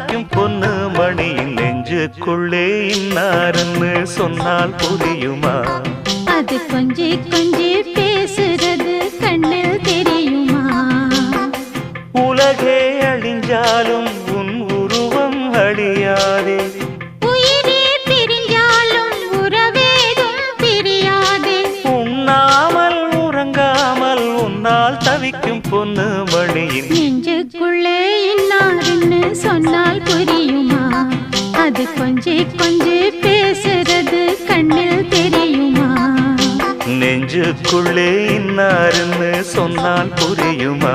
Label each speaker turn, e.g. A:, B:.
A: தவிக்கும் பொண்ணு மணியின் நெஞ்சுக்குள்ளே இன்னாருன்னு சொன்னால் புரியுமா?
B: அது கொஞ்சி கொஞ்சி பேசுறது கண்ணில் தெரியுமா?
A: உலகே அழிஞ்சாலும் உன் உருவம் அழியாதே,
B: உயிரே பிரிஞ்சாலும் உறவேதும் பிரியாதே.
A: உண்ணாமல் உறங்காமல் உன்னால் தவிக்கும் பொண்ணு மணியின்
B: நெஞ்சுக்குள்ளே இன்னாருன்னு சொன்னால் புரியுமா? அது கொஞ்சி கொஞ்சி பேசுறது கண்ணில் தெரியுமா?
A: நெஞ்சுக்குள்ளே இன்னாருன்னு சொன்னால் புரியுமா?